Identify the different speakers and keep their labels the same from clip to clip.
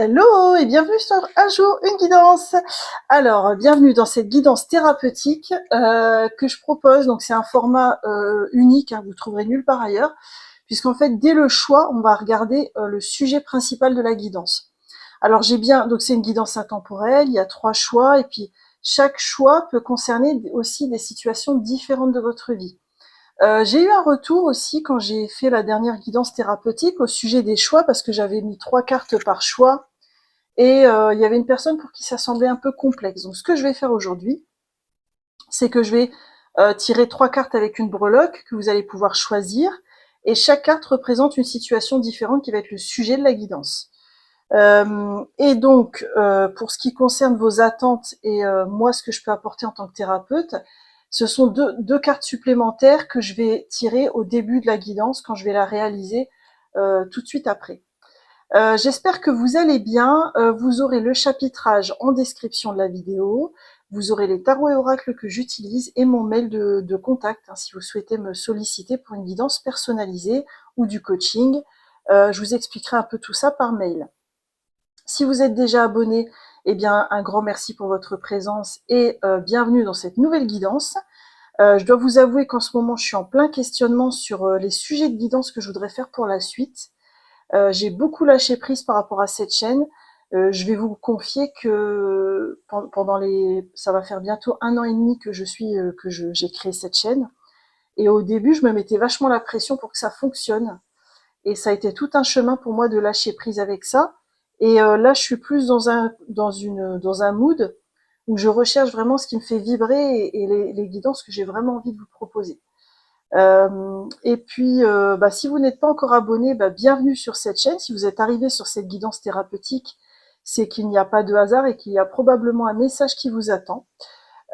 Speaker 1: Hello et bienvenue sur Un jour une guidance. Alors, bienvenue dans cette guidance thérapeutique que je propose. Donc, c'est un format unique, hein, vous trouverez nulle part ailleurs, puisqu'en fait, dès le choix, on va regarder le sujet principal de la guidance. Alors, donc c'est une guidance intemporelle, il y a 3 choix, et puis chaque choix peut concerner aussi des situations différentes de votre vie. J'ai eu un retour aussi quand j'ai fait la dernière guidance thérapeutique au sujet des choix, parce que j'avais mis 3 cartes par choix, et il y avait une personne pour qui ça semblait un peu complexe. Donc ce que je vais faire aujourd'hui, c'est que je vais tirer 3 cartes avec une breloque que vous allez pouvoir choisir, et chaque carte représente une situation différente qui va être le sujet de la guidance. Et donc, pour ce qui concerne vos attentes et moi, ce que je peux apporter en tant que thérapeute, ce sont deux cartes supplémentaires que je vais tirer au début de la guidance, quand je vais la réaliser tout de suite après. J'espère que vous allez bien. Vous aurez le chapitrage en description de la vidéo. Vous aurez les tarots et oracles que j'utilise et mon mail de contact, hein, si vous souhaitez me solliciter pour une guidance personnalisée ou du coaching. Je vous expliquerai un peu tout ça par mail. Si vous êtes déjà abonné, eh bien, un grand merci pour votre présence et bienvenue dans cette nouvelle guidance. Je dois vous avouer qu'en ce moment, je suis en plein questionnement sur les sujets de guidance que je voudrais faire pour la suite. J'ai beaucoup lâché prise par rapport à cette chaîne. Je vais vous confier que ça va faire bientôt 1 an et demi que j'ai créé cette chaîne. Et au début, je me mettais vachement la pression pour que ça fonctionne. Et ça a été tout un chemin pour moi de lâcher prise avec ça. Et là, je suis plus dans un mood où je recherche vraiment ce qui me fait vibrer et les guidances que j'ai vraiment envie de vous proposer. Et puis, si vous n'êtes pas encore abonné, bienvenue sur cette chaîne. Si vous êtes arrivé sur cette guidance thérapeutique, c'est qu'il n'y a pas de hasard et qu'il y a probablement un message qui vous attend.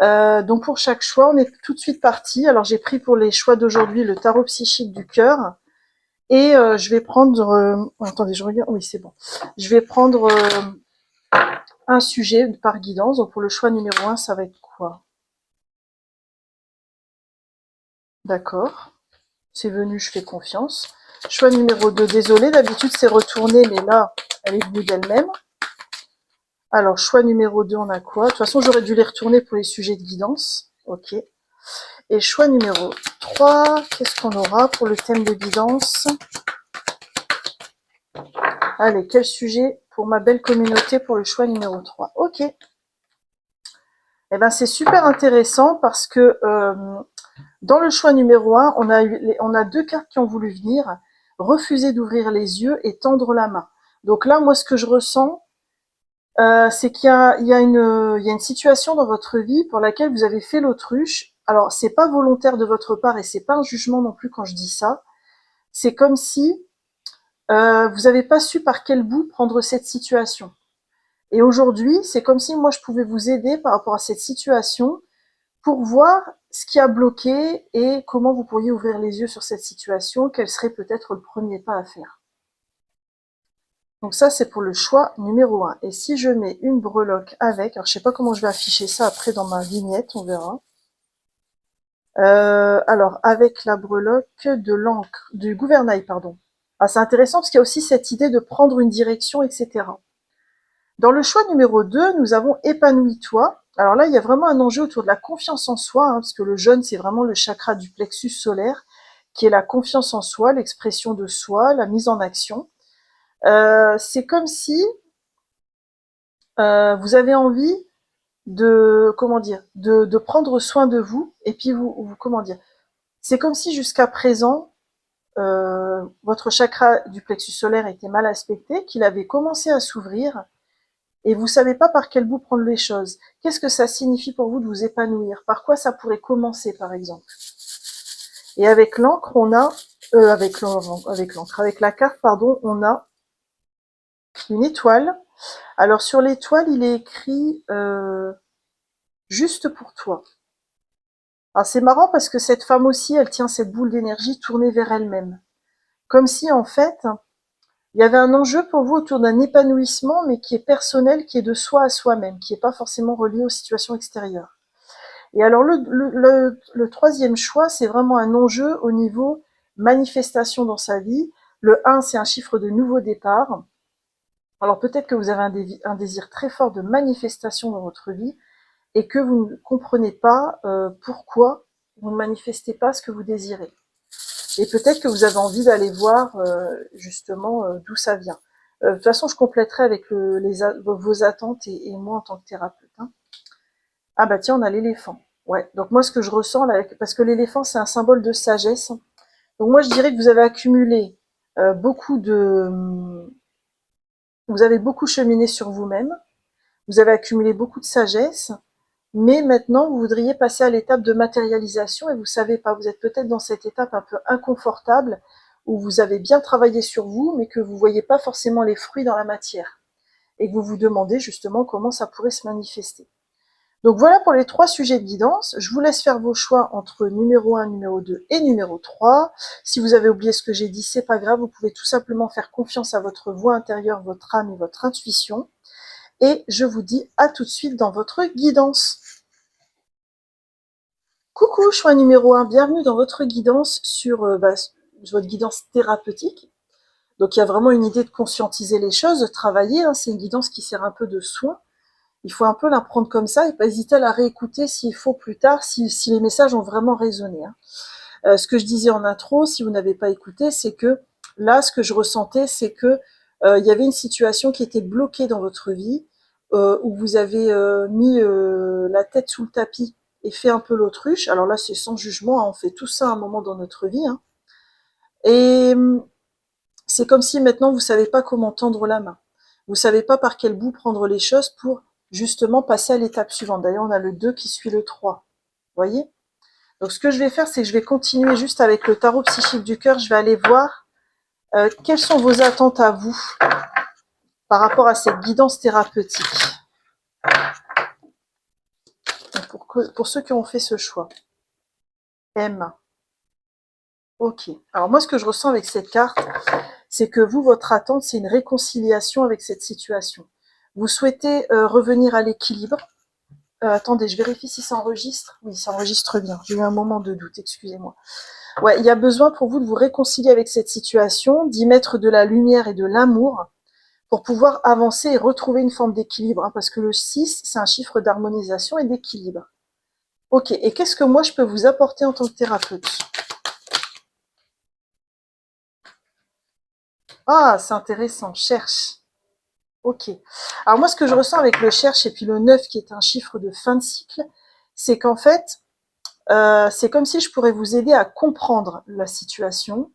Speaker 1: Donc pour chaque choix, on est tout de suite parti. Alors j'ai pris pour les choix d'aujourd'hui le tarot psychique du cœur. Et je vais prendre... attendez, je regarde. Oui, c'est bon. Je vais prendre un sujet par guidance. Donc pour le choix numéro 1, ça va être quoi? D'accord. C'est venu, je fais confiance. Choix numéro 2, désolé, d'habitude c'est retourné, mais là, elle est venue d'elle-même. Alors, choix numéro 2, on a quoi? De toute façon, j'aurais dû les retourner pour les sujets de guidance. Ok. Et choix numéro 3, qu'est-ce qu'on aura pour le thème de guidance? Allez, quel sujet pour ma belle communauté pour le choix numéro 3? Ok. Eh ben, c'est super intéressant parce que dans le choix numéro 1, on a 2 cartes qui ont voulu venir, refuser d'ouvrir les yeux et tendre la main. Donc là, moi, ce que je ressens, c'est qu'il y a une situation dans votre vie pour laquelle vous avez fait l'autruche. Alors, c'est pas volontaire de votre part et c'est pas un jugement non plus quand je dis ça. C'est comme si vous n'avez pas su par quel bout prendre cette situation. Et aujourd'hui, c'est comme si moi je pouvais vous aider par rapport à cette situation pour voir ce qui a bloqué et comment vous pourriez ouvrir les yeux sur cette situation, quel serait peut-être le premier pas à faire. Donc ça, c'est pour le choix numéro 1. Et si je mets une breloque avec, alors je sais pas comment je vais afficher ça après dans ma vignette, on verra. Alors, avec la breloque de l'encre, du gouvernail, pardon. Ah, c'est intéressant parce qu'il y a aussi cette idée de prendre une direction, etc. Dans le choix numéro 2, nous avons épanouis-toi. Alors là, il y a vraiment un enjeu autour de la confiance en soi, hein, parce que le jaune, c'est vraiment le chakra du plexus solaire, qui est la confiance en soi, l'expression de soi, la mise en action. C'est comme si vous avez envie de prendre soin de vous, et puis comment dire, c'est comme si jusqu'à présent, votre chakra du plexus solaire était mal aspecté, qu'il avait commencé à s'ouvrir, et vous savez pas par quel bout prendre les choses. Qu'est-ce que ça signifie pour vous de vous épanouir? Par quoi ça pourrait commencer, par exemple? Et avec l'encre, on a, avec la carte, pardon, on a une étoile. Alors sur l'étoile, il est écrit juste pour toi. Alors c'est marrant parce que cette femme aussi, elle tient cette boule d'énergie tournée vers elle-même. Comme si en fait, il y avait un enjeu pour vous autour d'un épanouissement, mais qui est personnel, qui est de soi à soi-même, qui n'est pas forcément relié aux situations extérieures. Et alors le troisième choix, c'est vraiment un enjeu au niveau manifestation dans sa vie. Le 1, c'est un chiffre de nouveau départ. Alors peut-être que vous avez un désir très fort de manifestation dans votre vie et que vous ne comprenez pas pourquoi vous ne manifestez pas ce que vous désirez. Et peut-être que vous avez envie d'aller voir justement d'où ça vient. De toute façon, je compléterai avec vos attentes et moi en tant que thérapeute. Hein. Ah bah tiens, on a l'éléphant. Ouais. Donc moi, ce que je ressens là, parce que l'éléphant, c'est un symbole de sagesse. Donc moi, je dirais que vous avez accumulé beaucoup de, vous avez beaucoup cheminé sur vous-même. Vous avez accumulé beaucoup de sagesse. Mais maintenant, vous voudriez passer à l'étape de matérialisation et vous savez pas, vous êtes peut-être dans cette étape un peu inconfortable où vous avez bien travaillé sur vous, mais que vous voyez pas forcément les fruits dans la matière et que vous vous demandez justement comment ça pourrait se manifester. Donc voilà pour les 3 sujets de guidance. Je vous laisse faire vos choix entre numéro 1, numéro 2 et numéro 3. Si vous avez oublié ce que j'ai dit, c'est pas grave, vous pouvez tout simplement faire confiance à votre voix intérieure, votre âme et votre intuition. Et je vous dis à tout de suite dans votre guidance. Coucou, choix numéro 1, bienvenue dans votre guidance sur votre guidance thérapeutique. Donc il y a vraiment une idée de conscientiser les choses, de travailler, hein, c'est une guidance qui sert un peu de soin. Il faut un peu la prendre comme ça et pas hésiter à la réécouter s'il faut plus tard, si les messages ont vraiment résonné. Hein. Ce que je disais en intro, si vous n'avez pas écouté, c'est que là, ce que je ressentais, c'est que il y avait une situation qui était bloquée dans votre vie, où vous avez mis la tête sous le tapis et fait un peu l'autruche. Alors là, c'est sans jugement, hein, on fait tout ça à un moment dans notre vie. Hein. Et c'est comme si maintenant vous savez pas comment tendre la main. Vous savez pas par quel bout prendre les choses pour justement passer à l'étape suivante. D'ailleurs, on a le 2 qui suit le 3. Vous voyez? Donc ce que je vais faire, c'est que je vais continuer juste avec le tarot psychique du cœur. Je vais aller voir quelles sont vos attentes à vous par rapport à cette guidance thérapeutique. Pour ceux qui ont fait ce choix. M. Ok. Alors moi, ce que je ressens avec cette carte, c'est que vous, votre attente, c'est une réconciliation avec cette situation. Vous souhaitez revenir à l'équilibre. Attendez, je vérifie si ça enregistre. Oui, ça enregistre bien. J'ai eu un moment de doute, excusez-moi. Ouais, il y a besoin pour vous de vous réconcilier avec cette situation, d'y mettre de la lumière et de l'amour pour pouvoir avancer et retrouver une forme d'équilibre. Hein, parce que le 6, c'est un chiffre d'harmonisation et d'équilibre. Ok, et qu'est-ce que moi je peux vous apporter en tant que thérapeute? Ah, c'est intéressant, cherche. Ok. Alors moi, ce que je ressens avec le cherche et puis le 9, qui est un chiffre de fin de cycle, c'est qu'en fait, c'est comme si je pourrais vous aider à comprendre la situation,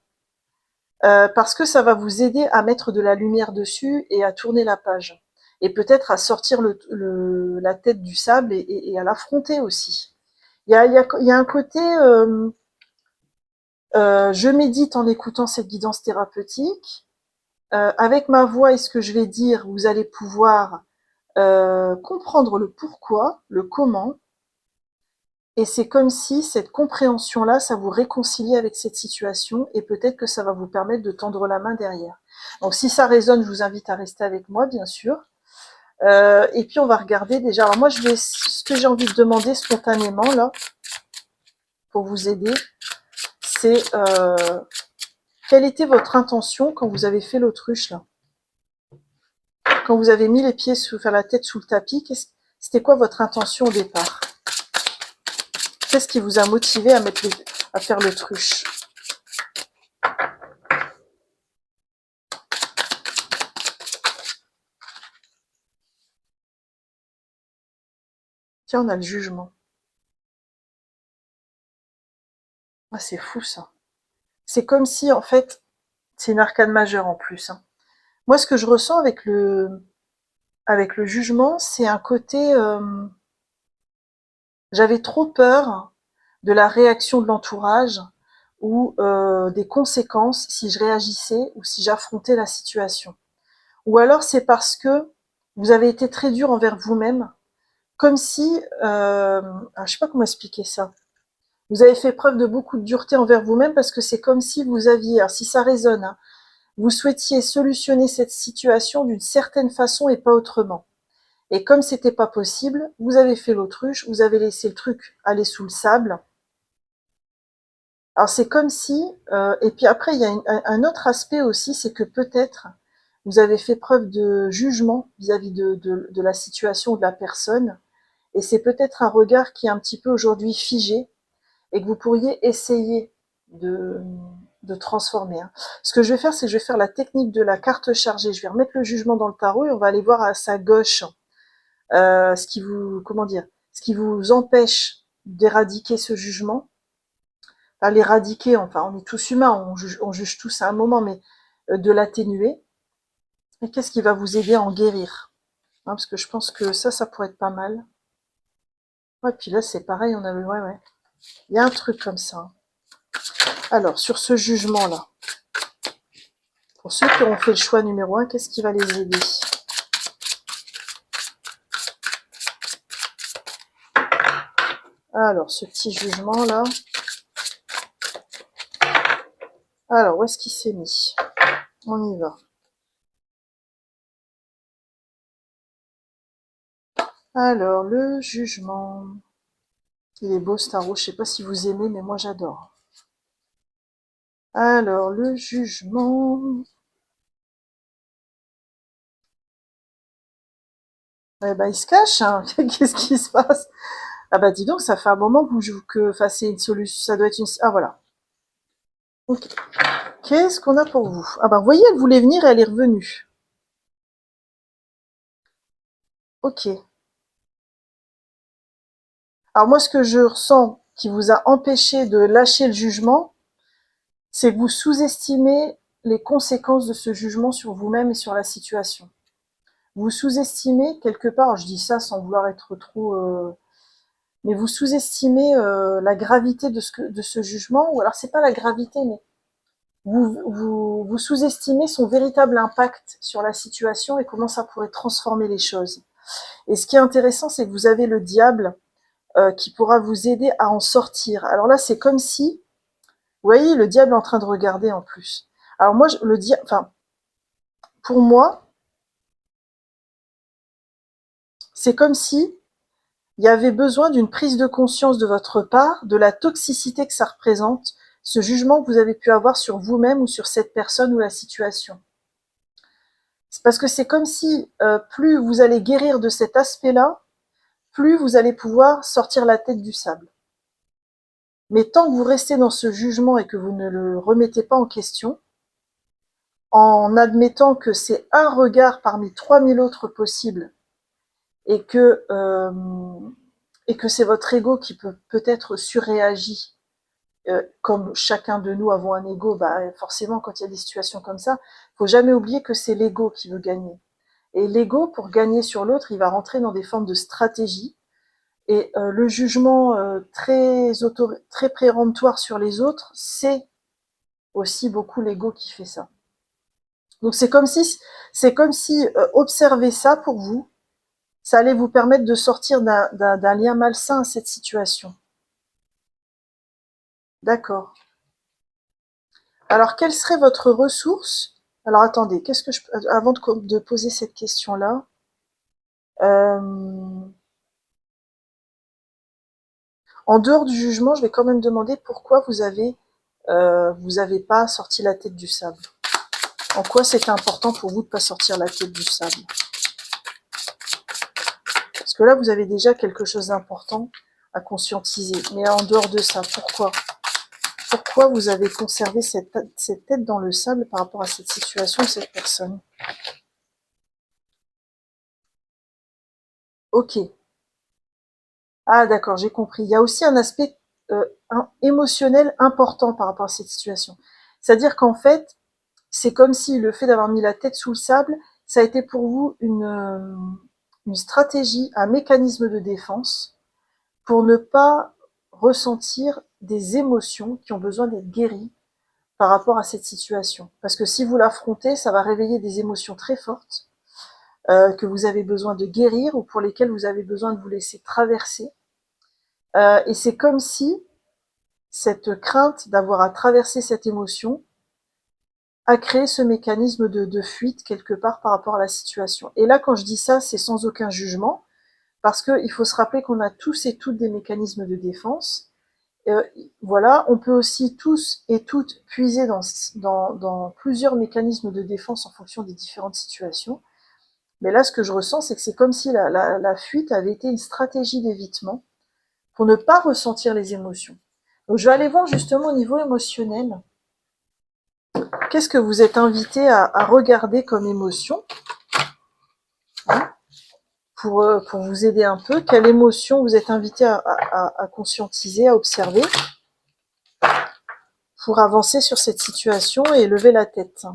Speaker 1: parce que ça va vous aider à mettre de la lumière dessus et à tourner la page. Et peut-être à sortir la tête du sable et à l'affronter aussi. Il y a un côté, je médite en écoutant cette guidance thérapeutique. Avec ma voix et ce que je vais dire, vous allez pouvoir comprendre le pourquoi, le comment, et c'est comme si cette compréhension-là, ça vous réconcilie avec cette situation, et peut-être que ça va vous permettre de tendre la main derrière. Donc si ça résonne, je vous invite à rester avec moi, bien sûr. Et puis on va regarder déjà. Alors moi, ce que j'ai envie de demander spontanément là, pour vous aider, c'est quelle était votre intention quand vous avez fait l'autruche là? Quand vous avez mis les pieds enfin la tête sous le tapis, c'était quoi votre intention au départ? Qu'est-ce qui vous a motivé à faire l'autruche? Tiens, on a le jugement. Ah, c'est fou ça. C'est comme si, en fait, c'est une arcane majeure en plus. Hein. Moi, ce que je ressens avec le jugement, c'est un côté... j'avais trop peur de la réaction de l'entourage ou des conséquences si je réagissais ou si j'affrontais la situation. Ou alors c'est parce que vous avez été très dur envers vous-même, comme si... je sais pas comment expliquer ça. Vous avez fait preuve de beaucoup de dureté envers vous-même parce que c'est comme si vous aviez, alors si ça résonne, hein, vous souhaitiez solutionner cette situation d'une certaine façon et pas autrement. Et comme c'était pas possible, vous avez fait l'autruche, vous avez laissé le truc aller sous le sable. Alors c'est comme si, et puis après il y a un autre aspect aussi, c'est que peut-être vous avez fait preuve de jugement vis-à-vis de la situation ou de la personne, et c'est peut-être un regard qui est un petit peu aujourd'hui figé, et que vous pourriez essayer de, de transformer. Hein. Ce que je vais faire, c'est que je vais faire la technique de la carte chargée. Je vais remettre le jugement dans le tarot et on va aller voir à sa gauche ce qui vous, comment dire, ce qui vous empêche d'éradiquer ce jugement. Enfin, l'éradiquer, enfin, on est tous humains, on juge tous à un moment, mais de l'atténuer. Et qu'est-ce qui va vous aider à en guérir, hein, parce que je pense que ça pourrait être pas mal. Ouais, puis là, c'est pareil, on avait, ouais. Il y a un truc comme ça. Alors, sur ce jugement-là, pour ceux qui auront fait le choix numéro 1, qu'est-ce qui va les aider? Alors, ce petit jugement-là. Alors, où est-ce qu'il s'est mis? On y va. Alors, le jugement. Il est beau, ce tarot. Je sais pas si vous aimez, mais moi, j'adore. Alors, le jugement. Eh ben, il se cache, hein. Qu'est-ce qui se passe? Ah bah, dis donc, ça fait un moment que c'est une solution. Ça doit être une... Ah, voilà. Ok. Qu'est-ce qu'on a pour vous? Ah bah, vous voyez, elle voulait venir et elle est revenue. Ok. Alors moi, ce que je ressens qui vous a empêché de lâcher le jugement, c'est que vous sous-estimez les conséquences de ce jugement sur vous-même et sur la situation. Vous sous-estimez quelque part, je dis ça sans vouloir être trop, mais vous sous-estimez la gravité de ce jugement, ou alors c'est pas la gravité, mais vous sous-estimez son véritable impact sur la situation et comment ça pourrait transformer les choses. Et ce qui est intéressant, c'est que vous avez le diable qui pourra vous aider à en sortir. Alors là, c'est comme si, vous voyez, le diable est en train de regarder en plus. Alors moi, le diable, enfin, pour moi, c'est comme si il y avait besoin d'une prise de conscience de votre part de la toxicité que ça représente, ce jugement que vous avez pu avoir sur vous-même ou sur cette personne ou la situation. C'est parce que c'est comme si plus vous allez guérir de cet aspect-là, plus vous allez pouvoir sortir la tête du sable. Mais tant que vous restez dans ce jugement et que vous ne le remettez pas en question, en admettant que c'est un regard parmi 3000 autres possibles et que c'est votre ego qui peut peut-être surréagir, comme chacun de nous avons un ego, bah forcément quand il y a des situations comme ça, faut jamais oublier que c'est l'ego qui veut gagner. Et l'ego, pour gagner sur l'autre, il va rentrer dans des formes de stratégie. Et le jugement très péremptoire sur les autres, c'est aussi beaucoup l'ego qui fait ça. Donc c'est comme si observer ça pour vous, ça allait vous permettre de sortir d'un lien malsain à cette situation. D'accord. Alors, quelle serait votre ressource? Alors, attendez, avant de poser cette question-là, euh, en dehors du jugement, je vais quand même demander pourquoi vous avez pas sorti la tête du sable. En quoi c'est important pour vous de pas sortir la tête du sable? Parce que là, vous avez déjà quelque chose d'important à conscientiser. Mais en dehors de ça, pourquoi? Pourquoi vous avez conservé cette tête dans le sable par rapport à cette situation, cette personne? Ok. Ah d'accord, j'ai compris. Il y a aussi un aspect émotionnel important par rapport à cette situation. C'est-à-dire qu'en fait, c'est comme si le fait d'avoir mis la tête sous le sable, ça a été pour vous une stratégie, un mécanisme de défense pour ne pas ressentir des émotions qui ont besoin d'être guéries par rapport à cette situation. Parce que si vous l'affrontez, ça va réveiller des émotions très fortes que vous avez besoin de guérir ou pour lesquelles vous avez besoin de vous laisser traverser. Et c'est comme si cette crainte d'avoir à traverser cette émotion a créé ce mécanisme de fuite quelque part par rapport à la situation. Et là, quand je dis ça, c'est sans aucun jugement, parce qu'il faut se rappeler qu'on a tous et toutes des mécanismes de défense, Euh, voilà, on peut aussi tous et toutes puiser dans plusieurs mécanismes de défense en fonction des différentes situations. Mais là, ce que je ressens, c'est que c'est comme si la fuite avait été une stratégie d'évitement pour ne pas ressentir les émotions. Donc je vais aller voir justement au niveau émotionnel. Qu'est-ce que vous êtes invité à regarder comme émotion, hein, pour vous aider un peu? Quelle émotion vous êtes invité à conscientiser, à observer pour avancer sur cette situation et lever la tête?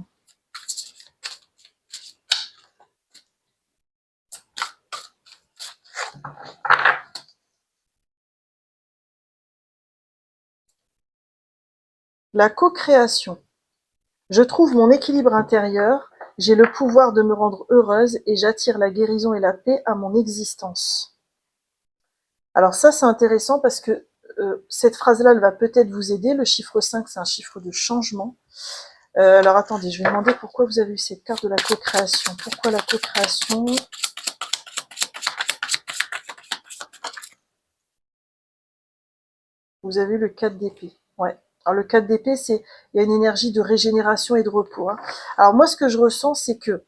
Speaker 1: La co-création. Je trouve mon équilibre intérieur, j'ai le pouvoir de me rendre heureuse et j'attire la guérison et la paix à mon existence. Alors ça, c'est intéressant parce que cette phrase-là, elle va peut-être vous aider. Le chiffre 5, c'est un chiffre de changement. Alors attendez, je vais demander pourquoi vous avez eu cette carte de la co-création. Pourquoi la co-création? Vous avez le 4 d'épée. Ouais. Alors le 4 d'épée, il y a une énergie de régénération et de repos, hein. Alors moi, ce que je ressens, c'est que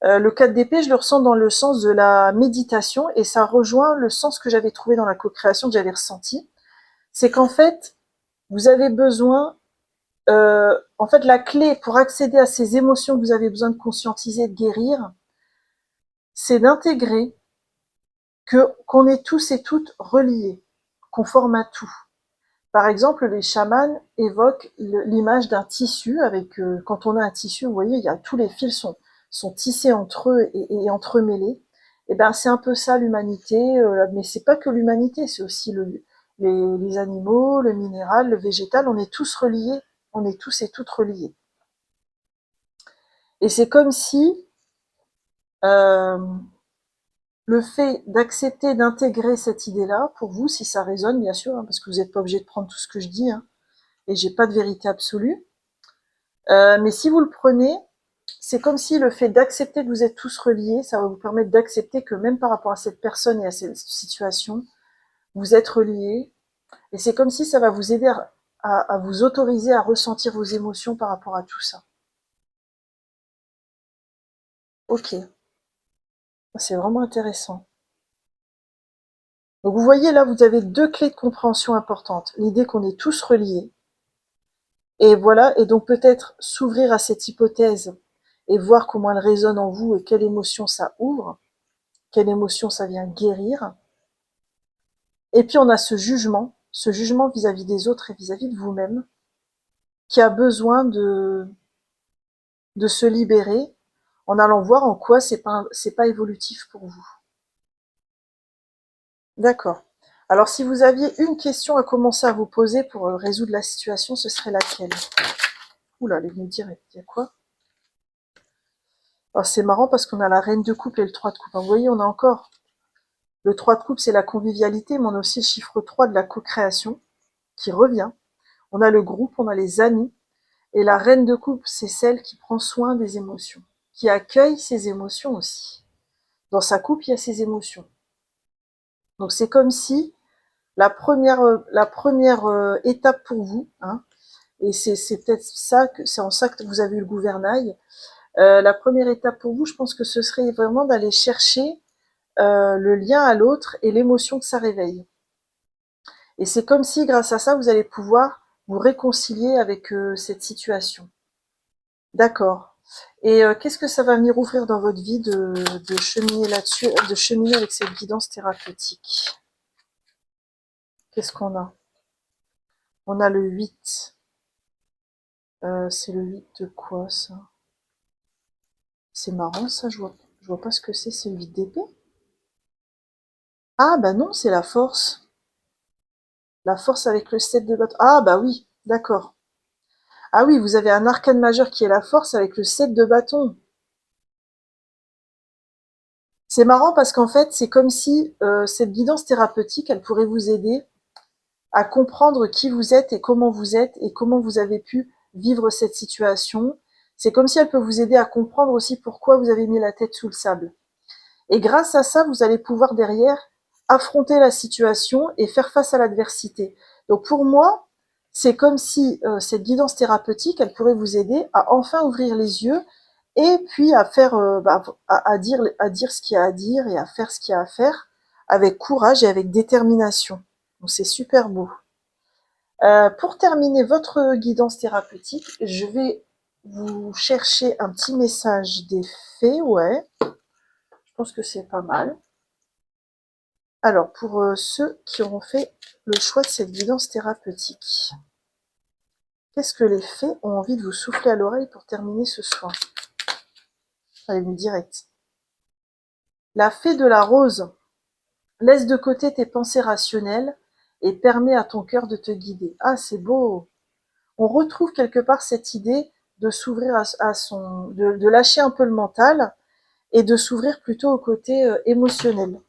Speaker 1: le 4 d'épée, je le ressens dans le sens de la méditation et ça rejoint le sens que j'avais trouvé dans la co-création, que j'avais ressenti. C'est qu'en fait, vous avez besoin, en fait, la clé pour accéder à ces émotions que vous avez besoin de conscientiser, de guérir, c'est d'intégrer qu'on est tous et toutes reliés, qu'on forme un tout. Par exemple, les chamans évoquent l'image d'un tissu avec, quand on a un tissu, vous voyez, il y a tous les fils sont tissés entre eux et entremêlés. Et ben c'est un peu ça l'humanité, mais c'est pas que l'humanité, c'est aussi les animaux, le minéral, le végétal, on est tous reliés, on est tous et toutes reliés. Et c'est comme si euh, le fait d'accepter, d'intégrer cette idée-là, pour vous, si ça résonne, bien sûr, hein, parce que vous n'êtes pas obligé de prendre tout ce que je dis, hein, et j'ai pas de vérité absolue. Mais si vous le prenez, c'est comme si le fait d'accepter que vous êtes tous reliés, ça va vous permettre d'accepter que même par rapport à cette personne et à cette situation, vous êtes reliés. Et c'est comme si ça va vous aider à vous autoriser à ressentir vos émotions par rapport à tout ça. Ok, c'est vraiment intéressant. Donc vous voyez là, vous avez deux clés de compréhension importantes. L'idée qu'on est tous reliés. Et voilà, et donc peut-être s'ouvrir à cette hypothèse et voir comment elle résonne en vous et quelle émotion ça ouvre, quelle émotion ça vient guérir. Et puis on a ce jugement vis-à-vis des autres et vis-à-vis de vous-même, qui a besoin de se libérer en allant voir en quoi c'est pas évolutif pour vous. D'accord. Alors si vous aviez une question à commencer à vous poser pour résoudre la situation, ce serait laquelle? Oula, allez me dire, il y a quoi? Alors c'est marrant parce qu'on a la reine de coupe et le 3 de coupe. Vous voyez, on a encore le 3 de coupe, c'est la convivialité, mais on a aussi le chiffre 3 de la co-création qui revient. On a le groupe, on a les amis. Et la reine de coupe, c'est celle qui prend soin des émotions, qui accueille ses émotions aussi. Dans sa coupe, il y a ses émotions. Donc c'est comme si la première étape pour vous, hein, et c'est peut-être ça, c'est en ça que vous avez eu le gouvernail. La première étape pour vous, je pense que ce serait vraiment d'aller chercher le lien à l'autre et l'émotion que ça réveille. Et c'est comme si, grâce à ça, vous allez pouvoir vous réconcilier avec cette situation. D'accord. Et qu'est-ce que ça va venir ouvrir dans votre vie de cheminer là-dessus, de cheminer avec cette guidance thérapeutique? Qu'est-ce qu'on a? On a le 8. C'est le 8 de quoi, ça? C'est marrant, ça, je vois pas ce que c'est le 8 d'épée. Ah, bah non, c'est la force. La force avec le 7 de bâton. Ah, bah oui, d'accord. Ah oui, vous avez un arcane majeur qui est la force avec le 7 de bâton. C'est marrant parce qu'en fait, c'est comme si cette guidance thérapeutique, elle pourrait vous aider à comprendre qui vous êtes et comment vous avez pu vivre cette situation. C'est comme si elle peut vous aider à comprendre aussi pourquoi vous avez mis la tête sous le sable. Et grâce à ça, vous allez pouvoir derrière affronter la situation et faire face à l'adversité. Donc pour moi, c'est comme si cette guidance thérapeutique, elle pourrait vous aider à enfin ouvrir les yeux et puis à faire, à dire ce qu'il y a à dire et à faire ce qu'il y a à faire avec courage et avec détermination. Donc c'est super beau. Pour terminer votre guidance thérapeutique, je vais vous chercher un petit message des fées, ouais. Je pense que c'est pas mal. Alors, pour ceux qui auront fait le choix de cette guidance thérapeutique, qu'est-ce que les fées ont envie de vous souffler à l'oreille pour terminer ce soin? Allez-vous direct. La fée de la rose, laisse de côté tes pensées rationnelles et permets à ton cœur de te guider. Ah, c'est beau. On retrouve quelque part cette idée de s'ouvrir à son, de lâcher un peu le mental et de s'ouvrir plutôt au côté émotionnel.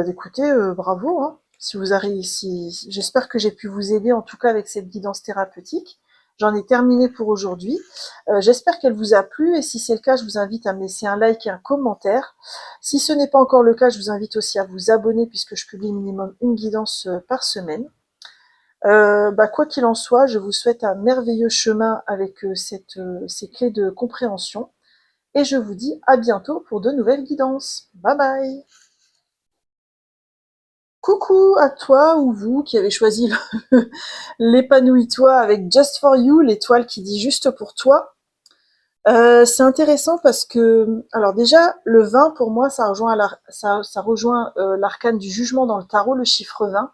Speaker 1: Écoutez, bravo, hein. Si vous arrivez, j'espère que j'ai pu vous aider en tout cas avec cette guidance thérapeutique. J'en ai terminé pour aujourd'hui. J'espère qu'elle vous a plu et si c'est le cas, je vous invite à me laisser un like et un commentaire. Si ce n'est pas encore le cas, je vous invite aussi à vous abonner puisque je publie minimum une guidance par semaine. Quoi qu'il en soit, je vous souhaite un merveilleux chemin avec ces clés de compréhension et je vous dis à bientôt pour de nouvelles guidances. Bye bye! Coucou à toi ou vous qui avez choisi l'épanouis-toi avec Just for You, l'étoile qui dit juste pour toi. C'est intéressant parce que, alors déjà, le 20 pour moi, ça rejoint l'arcane du jugement dans le tarot, le chiffre 20.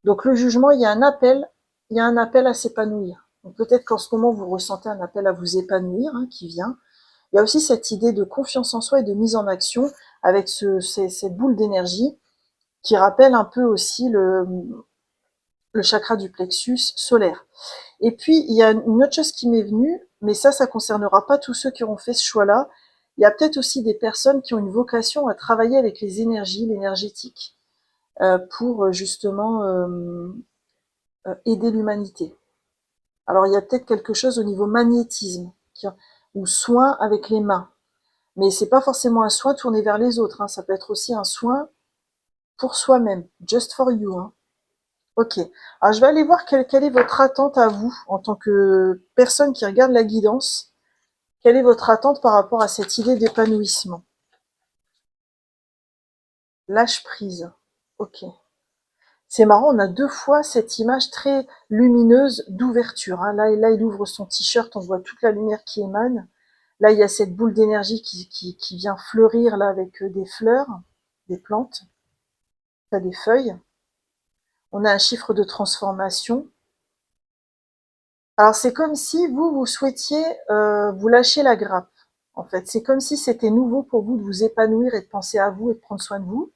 Speaker 1: Donc le jugement, il y a un appel à s'épanouir. Donc peut-être qu'en ce moment vous ressentez un appel à vous épanouir hein, qui vient. Il y a aussi cette idée de confiance en soi et de mise en action avec cette boule d'énergie qui rappelle un peu aussi le chakra du plexus solaire. Et puis, il y a une autre chose qui m'est venue, mais ça concernera pas tous ceux qui auront fait ce choix-là. Il y a peut-être aussi des personnes qui ont une vocation à travailler avec les énergies, l'énergétique, pour justement aider l'humanité. Alors, il y a peut-être quelque chose au niveau magnétisme, ou soin avec les mains. Mais c'est pas forcément un soin tourné vers les autres, hein. Ça peut être aussi un soin pour soi-même, just for you, hein. Ok. Alors, je vais aller voir quelle est votre attente à vous, en tant que personne qui regarde la guidance. Quelle est votre attente par rapport à cette idée d'épanouissement? Lâche prise. Ok. C'est marrant, on a deux fois cette image très lumineuse d'ouverture, hein. Là, il ouvre son t-shirt, on voit toute la lumière qui émane. Là, il y a cette boule d'énergie qui vient fleurir là avec des fleurs, des plantes, t'as des feuilles. On a un chiffre de transformation. Alors c'est comme si vous souhaitiez vous lâcher la grappe. En fait, c'est comme si c'était nouveau pour vous de vous épanouir et de penser à vous et de prendre soin de vous.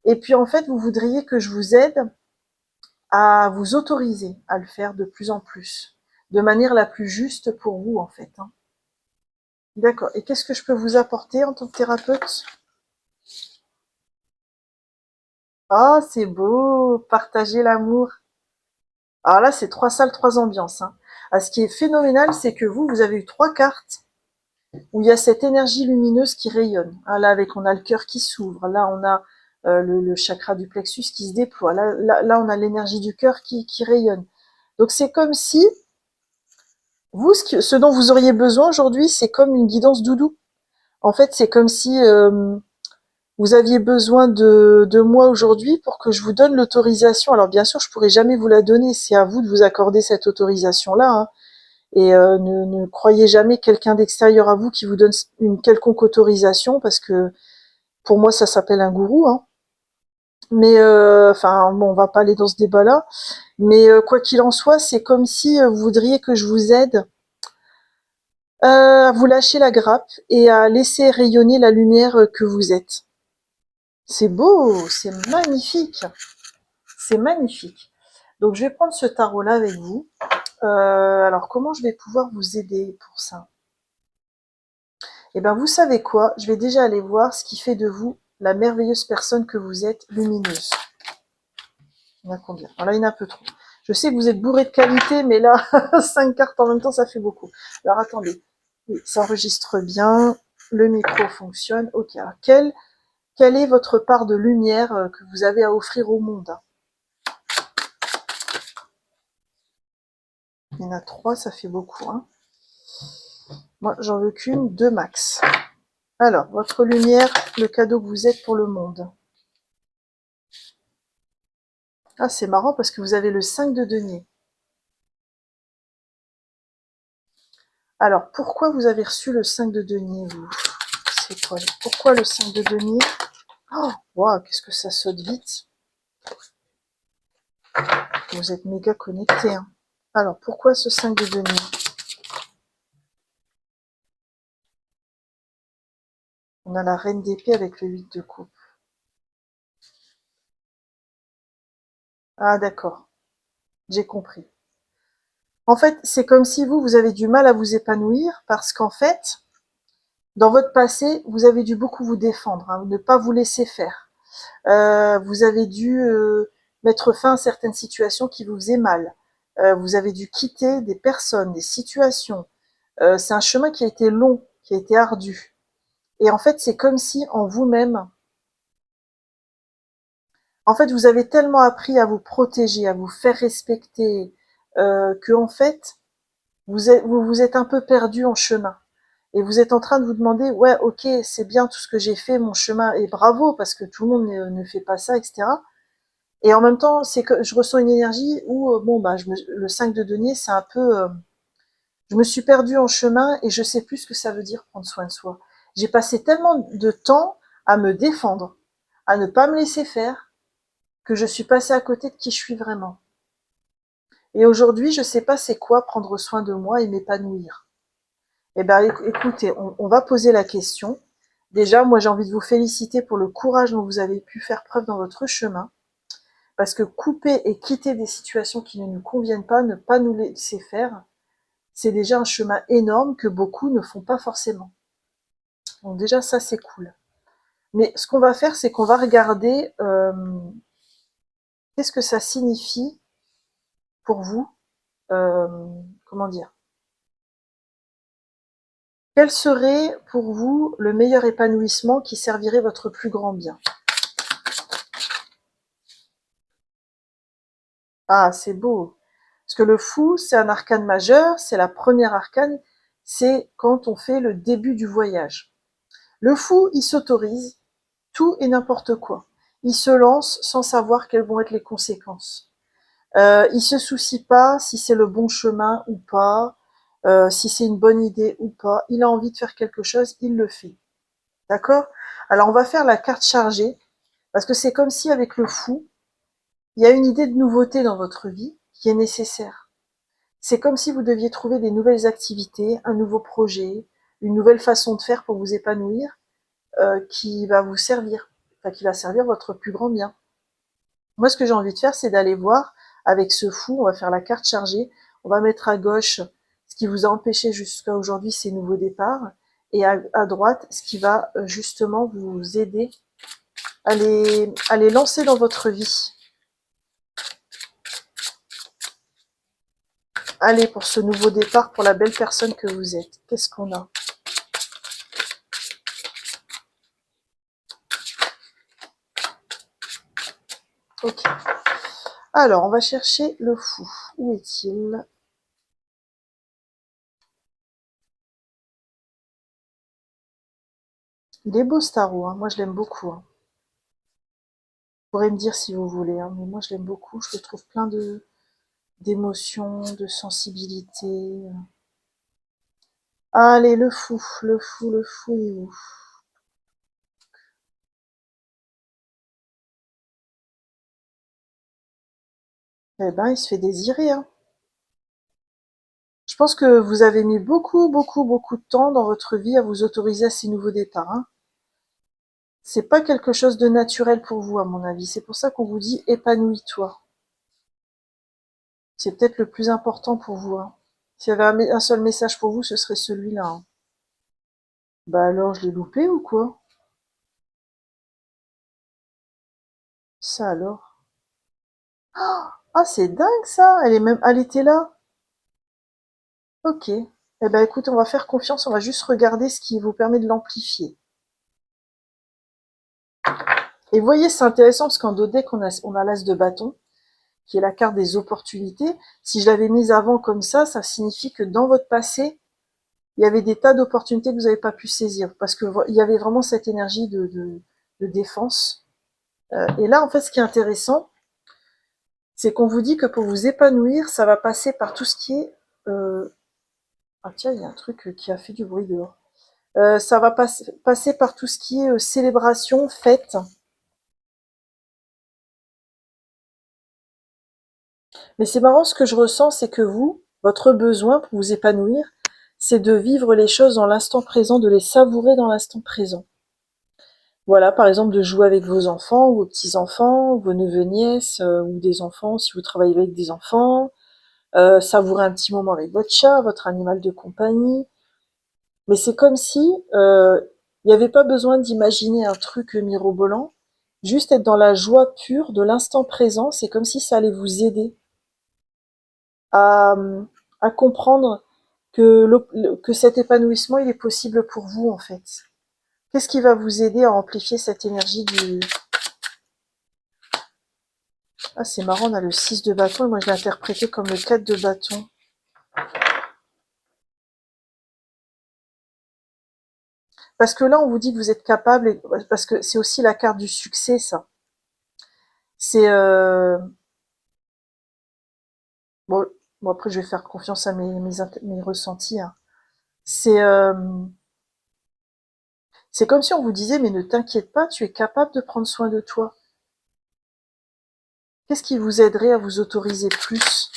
Speaker 1: Et puis en fait, vous voudriez que je vous aide à vous autoriser à le faire de plus en plus, de manière la plus juste pour vous en fait, hein. D'accord. Et qu'est-ce que je peux vous apporter en tant que thérapeute? Ah, c'est beau, partager l'amour. Alors là, c'est 3 salles, 3 ambiances, hein. Ah, ce qui est phénoménal, c'est que vous avez eu 3 cartes où il y a cette énergie lumineuse qui rayonne. Ah, là, on a le cœur qui s'ouvre. Là, on a le chakra du plexus qui se déploie. Là, on a l'énergie du cœur qui rayonne. Donc, c'est comme si vous, ce dont vous auriez besoin aujourd'hui, c'est comme une guidance doudou. En fait, c'est comme si vous aviez besoin de moi aujourd'hui pour que je vous donne l'autorisation. Alors, bien sûr, je pourrais jamais vous la donner. C'est à vous de vous accorder cette autorisation-là, hein. Et ne croyez jamais quelqu'un d'extérieur à vous qui vous donne une quelconque autorisation, parce que pour moi ça s'appelle un gourou, hein. Mais enfin bon, on va pas aller dans ce débat-là. Mais quoi qu'il en soit, c'est comme si vous voudriez que je vous aide à vous lâcher la grappe et à laisser rayonner la lumière que vous êtes. C'est beau, c'est magnifique, c'est magnifique. Donc je vais prendre ce tarot-là avec vous. Alors comment je vais pouvoir vous aider pour ça? Eh bien, vous savez quoi? Je vais déjà aller voir ce qui fait de vous la merveilleuse personne que vous êtes, lumineuse. Il y en a combien? Alors là, il y en a un peu trop. Je sais que vous êtes bourré de qualité, mais là, 5 cartes en même temps, ça fait beaucoup. Alors attendez. Oui, ça enregistre bien. Le micro fonctionne. Ok. Alors, quelle est votre part de lumière que vous avez à offrir au monde? Il y en a 3, ça fait beaucoup, hein. Moi, j'en veux qu'une, 2 max. Alors, votre lumière, le cadeau que vous êtes pour le monde. Ah, c'est marrant parce que vous avez le 5 de denier. Alors, pourquoi vous avez reçu le 5 de denier, vous? C'est quoi? Pourquoi le 5 de denier? Oh, wow, qu'est-ce que ça saute vite. Vous êtes méga connectés, hein. Alors, pourquoi ce 5 de denier? On a la reine d'épée avec le 8 de coupe. Ah, d'accord. J'ai compris. En fait, c'est comme si vous avez du mal à vous épanouir parce qu'en fait, dans votre passé, vous avez dû beaucoup vous défendre, hein, ne pas vous laisser faire. Vous avez dû mettre fin à certaines situations qui vous faisaient mal. Vous avez dû quitter des personnes, des situations. C'est un chemin qui a été long, qui a été ardu. Et en fait, c'est comme si en vous-même, en fait, vous avez tellement appris à vous protéger, à vous faire respecter, que en fait, vous vous êtes un peu perdu en chemin. Et vous êtes en train de vous demander, ouais, ok, c'est bien tout ce que j'ai fait, mon chemin, et bravo, parce que tout le monde ne fait pas ça, etc. Et en même temps, c'est que je ressens une énergie où, bon, bah, le 5 de denier, c'est un peu, je me suis perdue en chemin et je sais plus ce que ça veut dire prendre soin de soi. J'ai passé tellement de temps à me défendre, à ne pas me laisser faire, que je suis passée à côté de qui je suis vraiment. Et aujourd'hui, je sais pas c'est quoi prendre soin de moi et m'épanouir. Eh ben, écoutez, on va poser la question. Déjà, moi, j'ai envie de vous féliciter pour le courage dont vous avez pu faire preuve dans votre chemin. Parce que couper et quitter des situations qui ne nous conviennent pas, ne pas nous laisser faire, c'est déjà un chemin énorme que beaucoup ne font pas forcément. Donc déjà, ça, c'est cool. Mais ce qu'on va faire, c'est qu'on va regarder qu'est-ce que ça signifie pour vous, euh, comment dire, quel serait pour vous le meilleur épanouissement qui servirait votre plus grand bien? Ah, c'est beau. Parce que le fou, c'est un arcane majeur, c'est la première arcane, c'est quand on fait le début du voyage. Le fou, il s'autorise tout et n'importe quoi. Il se lance sans savoir quelles vont être les conséquences. Il se soucie pas si c'est le bon chemin ou pas, si c'est une bonne idée ou pas. Il a envie de faire quelque chose, il le fait. D'accord? Alors on va faire la carte chargée, parce que c'est comme si avec le fou, il y a une idée de nouveauté dans votre vie qui est nécessaire. C'est comme si vous deviez trouver des nouvelles activités, un nouveau projet, une nouvelle façon de faire pour vous épanouir, qui va vous servir, enfin qui va servir votre plus grand bien. Moi, ce que j'ai envie de faire, c'est d'aller voir avec ce fou, on va faire la carte chargée, on va mettre à gauche ce qui vous a empêché jusqu'à aujourd'hui ces nouveaux départs, et à droite ce qui va justement vous aider à les lancer dans votre vie. Allez, pour ce nouveau départ, pour la belle personne que vous êtes. Qu'est-ce qu'on a? Ok. Alors, on va chercher le fou. Où est-il? Il est beau, ce tarot, hein. Moi, je l'aime beaucoup, hein. Vous pourrez me dire si vous voulez, hein, mais moi, je l'aime beaucoup. Je le trouve plein d'émotions, de sensibilité. Allez, le fou, le fou, le fou, il est où? Eh ben, il se fait désirer, hein. Je pense que vous avez mis beaucoup, beaucoup, beaucoup de temps dans votre vie à vous autoriser à ces nouveaux départs, hein. C'est pas quelque chose de naturel pour vous, à mon avis. C'est pour ça qu'on vous dit épanouis-toi. C'est peut-être le plus important pour vous, hein. S'il y avait un seul message pour vous, ce serait celui-là, hein. Bah alors, je l'ai loupé ou quoi? Ça alors? Ah, c'est dingue ça! Elle était là? Ok. Eh ben écoute, on va faire confiance, on va juste regarder ce qui vous permet de l'amplifier. Et vous voyez, c'est intéressant parce qu'en dos deck, on a l'as de bâton, qui est la carte des opportunités. Si je l'avais mise avant comme ça signifie que dans votre passé, il y avait des tas d'opportunités que vous n'avez pas pu saisir, parce que il y avait vraiment cette énergie de défense. Et là, en fait, ce qui est intéressant, c'est qu'on vous dit que pour vous épanouir, ça va passer par tout ce qui est... Ah tiens, il y a un truc qui a fait du bruit dehors. Ça va passer par tout ce qui est célébration, fête. Mais c'est marrant, ce que je ressens, c'est que vous, votre besoin pour vous épanouir, c'est de vivre les choses dans l'instant présent, de les savourer dans l'instant présent. Voilà, par exemple, de jouer avec vos enfants ou vos petits-enfants, vos neveux, nièces, ou des enfants si vous travaillez avec des enfants, savourer un petit moment avec votre chat, votre animal de compagnie. Mais c'est comme si il n'y avait pas besoin d'imaginer un truc mirobolant, juste être dans la joie pure de l'instant présent, c'est comme si ça allait vous aider à, à comprendre que cet épanouissement, il est possible pour vous, en fait. Qu'est-ce qui va vous aider à amplifier cette énergie du... Ah, c'est marrant, on a le 6 de bâton, et moi je l'ai interprété comme le 4 de bâton. Parce que là, on vous dit que vous êtes capable, parce que c'est aussi la carte du succès, ça. C'est... Bon, bon, après, je vais faire confiance à mes ressentis, hein. C'est c'est comme si on vous disait, mais ne t'inquiète pas, tu es capable de prendre soin de toi. Qu'est-ce qui vous aiderait à vous autoriser plus?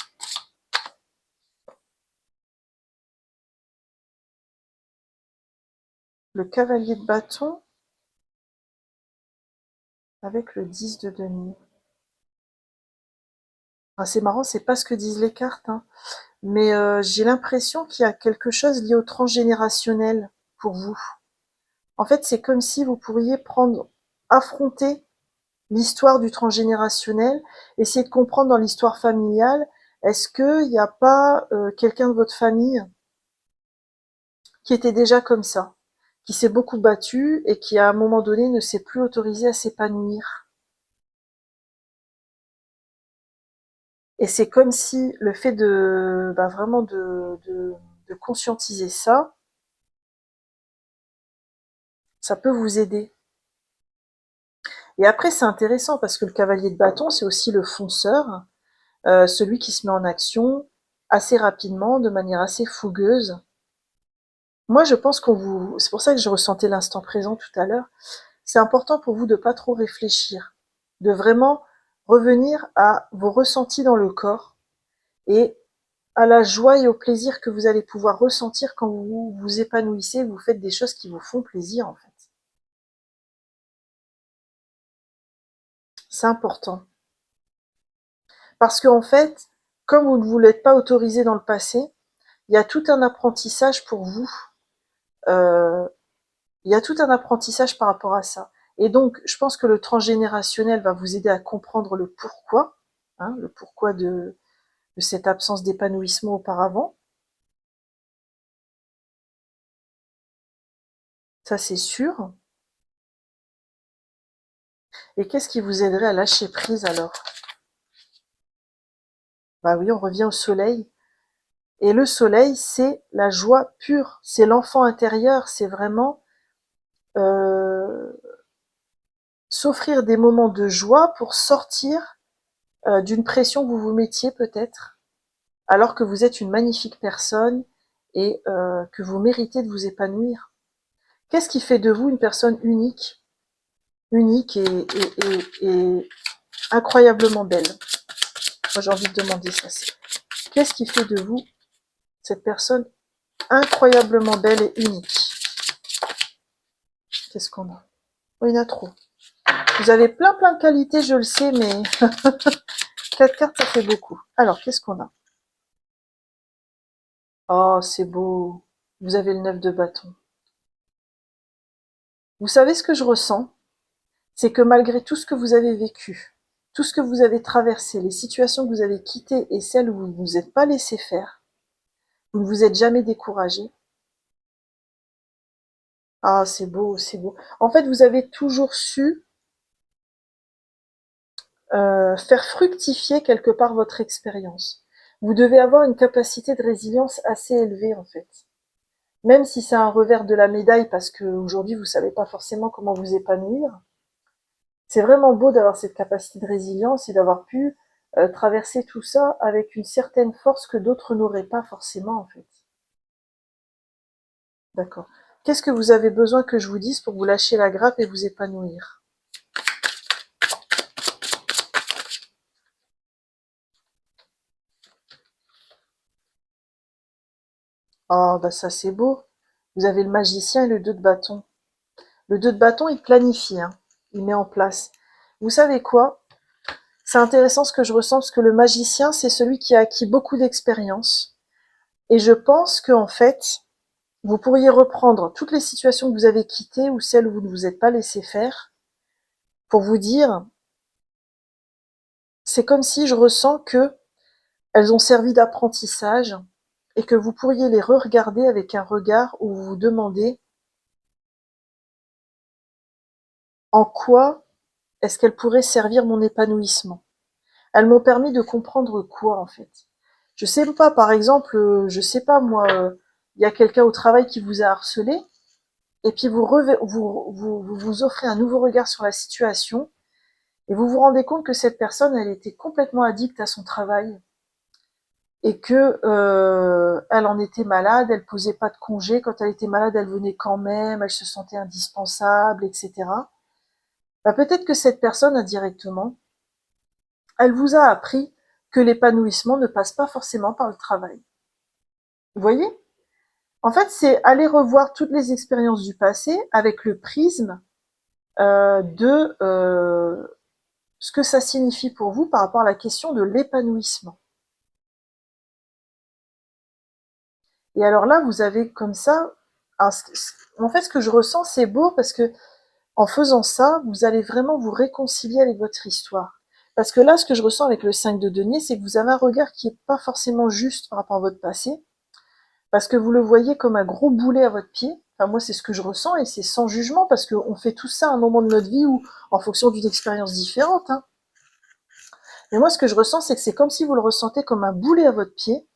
Speaker 1: Le cavalier de bâton avec le 10 de denier. Ah, c'est marrant, c'est pas ce que disent les cartes, hein. Mais j'ai l'impression qu'il y a quelque chose lié au transgénérationnel pour vous. En fait, c'est comme si vous pourriez affronter l'histoire du transgénérationnel, essayer de comprendre dans l'histoire familiale, est-ce qu'il n'y a pas quelqu'un de votre famille qui était déjà comme ça, qui s'est beaucoup battu et qui à un moment donné ne s'est plus autorisé à s'épanouir. Et c'est comme si le fait de vraiment de conscientiser ça, ça peut vous aider. Et après, c'est intéressant parce que le cavalier de bâton, c'est aussi le fonceur, celui qui se met en action assez rapidement, de manière assez fougueuse. Moi, je pense c'est pour ça que je ressentais l'instant présent tout à l'heure. C'est important pour vous de pas trop réfléchir, de vraiment revenir à vos ressentis dans le corps et à la joie et au plaisir que vous allez pouvoir ressentir quand vous vous épanouissez, vous faites des choses qui vous font plaisir, en fait. C'est important. Parce qu'en fait, comme vous ne vous l'êtes pas autorisé dans le passé, il y a tout un apprentissage pour vous. Euh, il y a tout un apprentissage par rapport à ça. Et donc, je pense que le transgénérationnel va vous aider à comprendre le pourquoi, hein, le pourquoi de cette absence d'épanouissement auparavant. Ça, c'est sûr. Et qu'est-ce qui vous aiderait à lâcher prise alors? Bah oui, on revient au soleil. Et le soleil, c'est la joie pure, c'est l'enfant intérieur, c'est vraiment euh, s'offrir des moments de joie pour sortir d'une pression que vous vous mettiez peut-être, alors que vous êtes une magnifique personne et que vous méritez de vous épanouir. Qu'est-ce qui fait de vous une personne unique, unique et incroyablement belle? Moi, j'ai envie de demander ça. Qu'est-ce qui fait de vous cette personne incroyablement belle et unique? Qu'est-ce qu'on a? Oh, il y en a trop. Vous avez plein de qualités, je le sais, mais 4 cartes, ça fait beaucoup. Alors, qu'est-ce qu'on a? Oh, c'est beau. Vous avez le 9 de bâton. Vous savez ce que je ressens? C'est que malgré tout ce que vous avez vécu, tout ce que vous avez traversé, les situations que vous avez quittées et celles où vous ne vous êtes pas laissé faire, vous ne vous êtes jamais découragé. Ah, c'est beau, c'est beau. En fait, vous avez toujours su faire fructifier quelque part votre expérience. Vous devez avoir une capacité de résilience assez élevée en fait. Même si c'est un revers de la médaille parce qu'aujourd'hui vous savez pas forcément comment vous épanouir, c'est vraiment beau d'avoir cette capacité de résilience et d'avoir pu traverser tout ça avec une certaine force que d'autres n'auraient pas forcément en fait. D'accord. Qu'est-ce que vous avez besoin que je vous dise pour vous lâcher la grappe et vous épanouir? Oh, bah ça c'est beau. Vous avez le magicien et le 2 de bâton. Le 2 de bâton, il planifie, hein. Il met en place. Vous savez quoi? C'est intéressant ce que je ressens parce que le magicien, c'est celui qui a acquis beaucoup d'expérience. Et je pense qu'en fait, vous pourriez reprendre toutes les situations que vous avez quittées ou celles où vous ne vous êtes pas laissé faire pour vous dire, c'est comme si je ressens que elles ont servi d'apprentissage et que vous pourriez les re-regarder avec un regard où vous vous demandez en quoi est-ce qu'elles pourraient servir mon épanouissement. Elles m'ont permis de comprendre quoi en fait. Je sais pas, par exemple, je sais pas moi, il y a quelqu'un au travail qui vous a harcelé, et puis vous offrez un nouveau regard sur la situation, et vous vous rendez compte que cette personne, elle était complètement addicte à son travail, et que elle en était malade, elle posait pas de congé, quand elle était malade, elle venait quand même, elle se sentait indispensable, etc. Bah, peut-être que cette personne, indirectement, elle vous a appris que l'épanouissement ne passe pas forcément par le travail. Vous voyez? En fait, c'est aller revoir toutes les expériences du passé avec le prisme de ce que ça signifie pour vous par rapport à la question de l'épanouissement. Et alors là, vous avez comme ça, en fait, ce que je ressens, c'est beau parce que en faisant ça, vous allez vraiment vous réconcilier avec votre histoire. Parce que là, ce que je ressens avec le 5 de denier, c'est que vous avez un regard qui est pas forcément juste par rapport à votre passé, parce que vous le voyez comme un gros boulet à votre pied. Enfin, moi, c'est ce que je ressens et c'est sans jugement parce qu'on fait tout ça à un moment de notre vie ou en fonction d'une expérience différente, hein. Mais moi, ce que je ressens, c'est que c'est comme si vous le ressentez comme un boulet à votre pied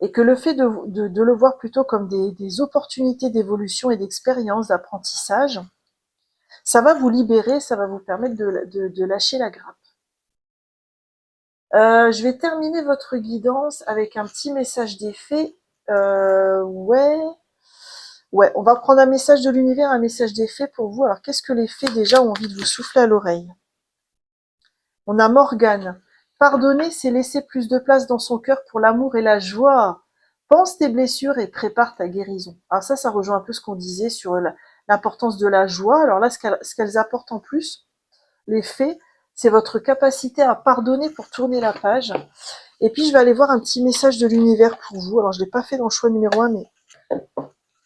Speaker 1: et que le fait de le voir plutôt comme des opportunités d'évolution et d'expérience, d'apprentissage, ça va vous libérer, ça va vous permettre de lâcher la grappe. Je vais terminer votre guidance avec un petit message d'effet. Ouais. Ouais, on va prendre un message de l'univers, un message des fées pour vous. Alors, qu'est-ce que les fées déjà ont envie de vous souffler à l'oreille? On a Morgane. Pardonner, c'est laisser plus de place dans son cœur pour l'amour et la joie. Pense tes blessures et prépare ta guérison. Alors ça rejoint un peu ce qu'on disait sur l'importance de la joie. Alors là, ce qu'elles apportent en plus, les fées, c'est votre capacité à pardonner pour tourner la page. Et puis, je vais aller voir un petit message de l'univers pour vous. Alors, je ne l'ai pas fait dans le choix numéro 1, mais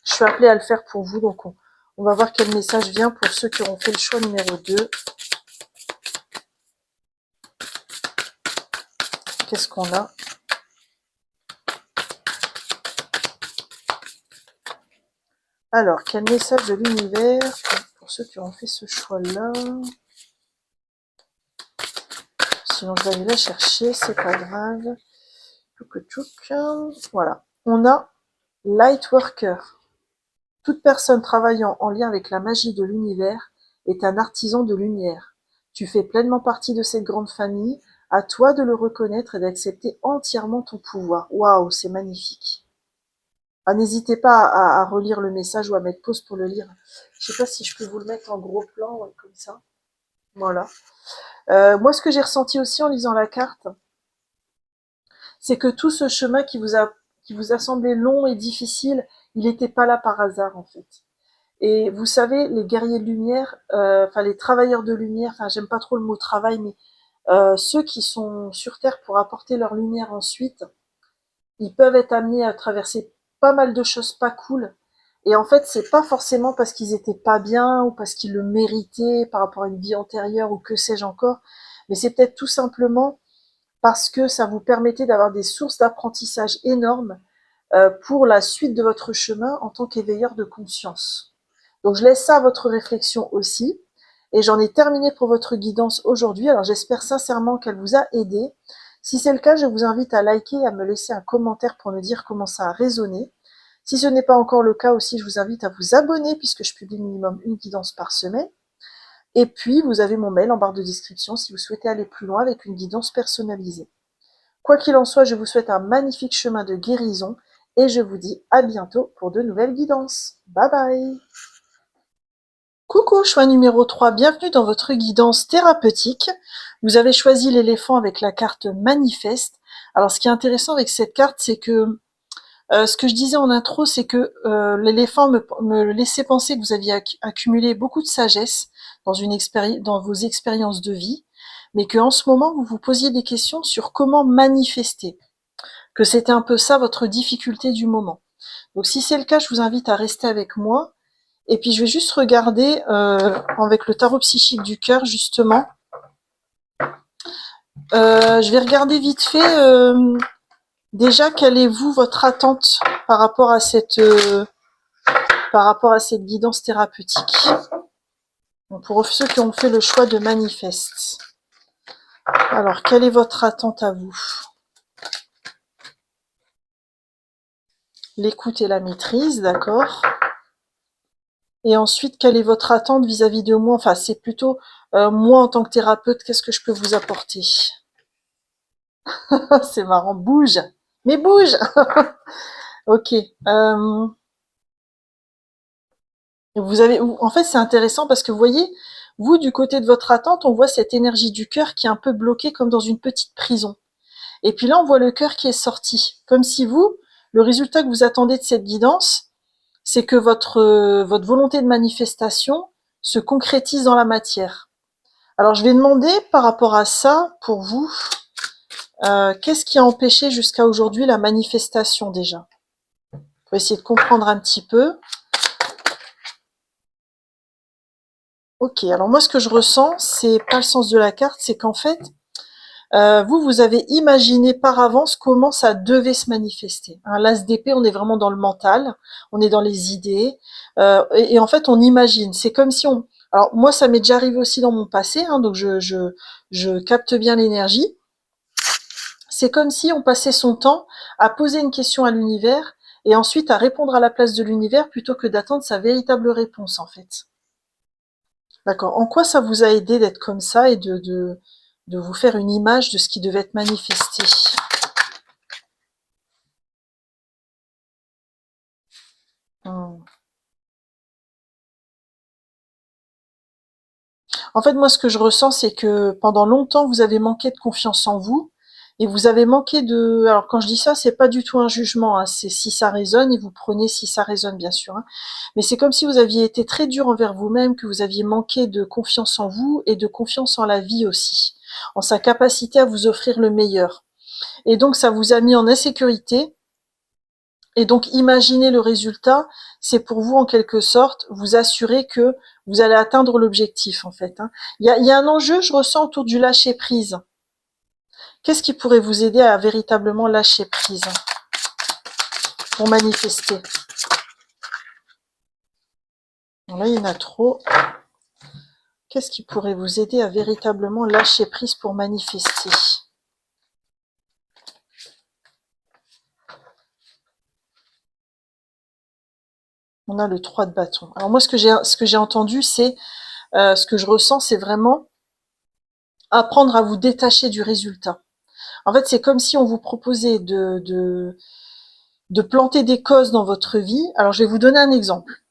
Speaker 1: je suis appelée à le faire pour vous, donc on va voir quel message vient pour ceux qui auront fait le choix numéro 2. Qu'est-ce qu'on a? Alors, quel message de l'univers pour ceux qui auront fait ce choix-là? Sinon, je vais aller la chercher, c'est pas grave. Voilà. On a Lightworker. Toute personne travaillant en lien avec la magie de l'univers est un artisan de lumière. Tu fais pleinement partie de cette grande famille. À toi de le reconnaître et d'accepter entièrement ton pouvoir. Waouh, c'est magnifique. Ah, n'hésitez pas à relire le message ou à mettre pause pour le lire. Je sais pas si je peux vous le mettre en gros plan, ouais, comme ça. Voilà. Moi, ce que j'ai ressenti aussi en lisant la carte, c'est que tout ce chemin qui vous a semblé long et difficile, il n'était pas là par hasard, en fait. Et vous savez, les guerriers de lumière, enfin les travailleurs de lumière, enfin j'aime pas trop le mot travail, mais ceux qui sont sur Terre pour apporter leur lumière ensuite, ils peuvent être amenés à traverser pas mal de choses pas cool. Et en fait, c'est pas forcément parce qu'ils étaient pas bien ou parce qu'ils le méritaient par rapport à une vie antérieure ou que sais-je encore, mais c'est peut-être tout simplement parce que ça vous permettait d'avoir des sources d'apprentissage énormes pour la suite de votre chemin en tant qu'éveilleur de conscience. Donc je laisse ça à votre réflexion aussi. Et j'en ai terminé pour votre guidance aujourd'hui. Alors j'espère sincèrement qu'elle vous a aidé. Si c'est le cas, je vous invite à liker et à me laisser un commentaire pour me dire comment ça a résonné. Si ce n'est pas encore le cas aussi, je vous invite à vous abonner puisque je publie minimum une guidance par semaine. Et puis, vous avez mon mail en barre de description si vous souhaitez aller plus loin avec une guidance personnalisée. Quoi qu'il en soit, je vous souhaite un magnifique chemin de guérison et je vous dis à bientôt pour de nouvelles guidances. Bye bye! Coucou, choix numéro 3, bienvenue dans votre guidance thérapeutique. Vous avez choisi l'éléphant avec la carte Manifeste. Alors ce qui est intéressant avec cette carte, c'est que ce que je disais en intro, c'est que l'éléphant me laissait penser que vous aviez accumulé beaucoup de sagesse dans vos expériences de vie, mais qu'en ce moment, vous vous posiez des questions sur comment manifester, que c'était un peu ça votre difficulté du moment. Donc si c'est le cas, je vous invite à rester avec moi. Et puis je vais juste regarder avec le tarot psychique du cœur, justement. Je vais regarder vite fait déjà quelle est vous votre attente par rapport à cette guidance thérapeutique. Donc, pour ceux qui ont fait le choix de manifeste. Alors, quelle est votre attente à vous? L'écoute et la maîtrise, d'accord. Et ensuite, quelle est votre attente vis-à-vis de moi? Enfin, c'est plutôt moi en tant que thérapeute, qu'est-ce que je peux vous apporter? C'est marrant, bouge. Mais bouge. Ok. En fait, c'est intéressant parce que vous voyez, vous, du côté de votre attente, on voit cette énergie du cœur qui est un peu bloquée comme dans une petite prison. Et puis là, on voit le cœur qui est sorti. Comme si vous, le résultat que vous attendez de cette guidance, c'est que votre volonté de manifestation se concrétise dans la matière. Alors, je vais demander par rapport à ça, pour vous, qu'est-ce qui a empêché jusqu'à aujourd'hui la manifestation déjà? Pour essayer de comprendre un petit peu. Ok, alors moi ce que je ressens, c'est pas le sens de la carte, c'est qu'en fait, vous avez imaginé par avance comment ça devait se manifester. Hein, l'as d'épée, on est vraiment dans le mental, on est dans les idées, et en fait on imagine. C'est comme si on... Alors moi ça m'est déjà arrivé aussi dans mon passé, hein, donc je capte bien l'énergie. C'est comme si on passait son temps à poser une question à l'univers et ensuite à répondre à la place de l'univers plutôt que d'attendre sa véritable réponse en fait. D'accord. En quoi ça vous a aidé d'être comme ça et de vous faire une image de ce qui devait être manifesté? Hmm. En fait, moi, ce que je ressens, c'est que pendant longtemps, vous avez manqué de confiance en vous et vous avez manqué de... Alors, quand je dis ça, c'est pas du tout un jugement, hein, c'est si ça résonne et vous prenez si ça résonne, bien sûr. Hein. Mais c'est comme si vous aviez été très dur envers vous-même, que vous aviez manqué de confiance en vous et de confiance en la vie aussi, en sa capacité à vous offrir le meilleur. Et donc, ça vous a mis en insécurité. Et donc, imaginez le résultat, c'est pour vous, en quelque sorte, vous assurer que vous allez atteindre l'objectif, en fait. Hein. Il y a un enjeu, je ressens, autour du lâcher-prise. Qu'est-ce qui pourrait vous aider à véritablement lâcher prise pour manifester? Bon, là, il y en a trop. Qu'est-ce qui pourrait vous aider à véritablement lâcher prise pour manifester? On a le 3 de bâton. Alors moi, ce que j'ai entendu, c'est ce que je ressens, c'est vraiment apprendre à vous détacher du résultat. En fait, c'est comme si on vous proposait de planter des causes dans votre vie. Alors, je vais vous donner un exemple.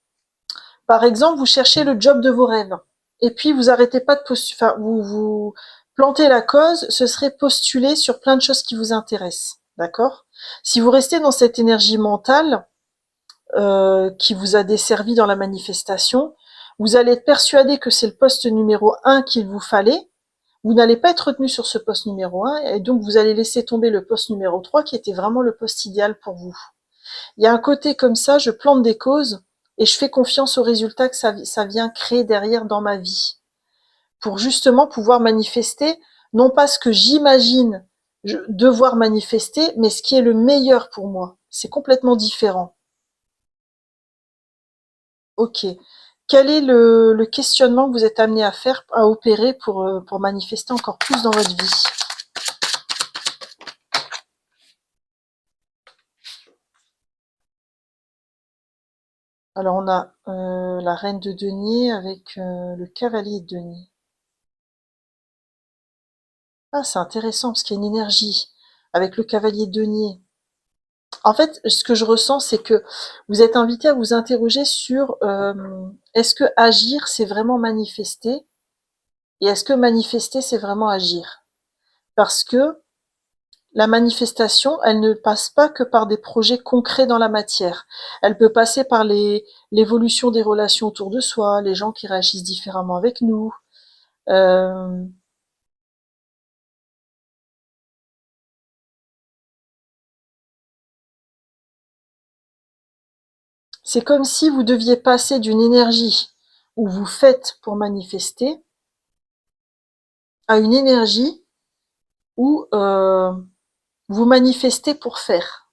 Speaker 1: Par exemple, vous cherchez le job de vos rêves. Et puis, vous arrêtez pas de postuler, enfin, vous plantez la cause, ce serait postuler sur plein de choses qui vous intéressent. D'accord? Si vous restez dans cette énergie mentale, qui vous a desservi dans la manifestation, vous allez être persuadé que c'est le poste numéro 1 qu'il vous fallait. Vous n'allez pas être retenu sur ce poste numéro 1 et donc vous allez laisser tomber le poste numéro 3 qui était vraiment le poste idéal pour vous. Il y a un côté comme ça, je plante des causes et je fais confiance aux résultats que ça vient créer derrière dans ma vie. Pour justement pouvoir manifester, non pas ce que j'imagine devoir manifester, mais ce qui est le meilleur pour moi. C'est complètement différent. Ok. Quel est le questionnement que vous êtes amené à faire, à opérer pour manifester encore plus dans votre vie? Alors on a la reine de denier avec le cavalier de denier. Ah, c'est intéressant parce qu'il y a une énergie avec le cavalier de denier. En fait, ce que je ressens, c'est que vous êtes invité à vous interroger sur est-ce que agir, c'est vraiment manifester? Et est-ce que manifester, c'est vraiment agir? Parce que la manifestation, elle ne passe pas que par des projets concrets dans la matière. Elle peut passer par l'évolution des relations autour de soi, les gens qui réagissent différemment avec nous. Euh, c'est comme si vous deviez passer d'une énergie où vous faites pour manifester à une énergie où vous manifestez pour faire.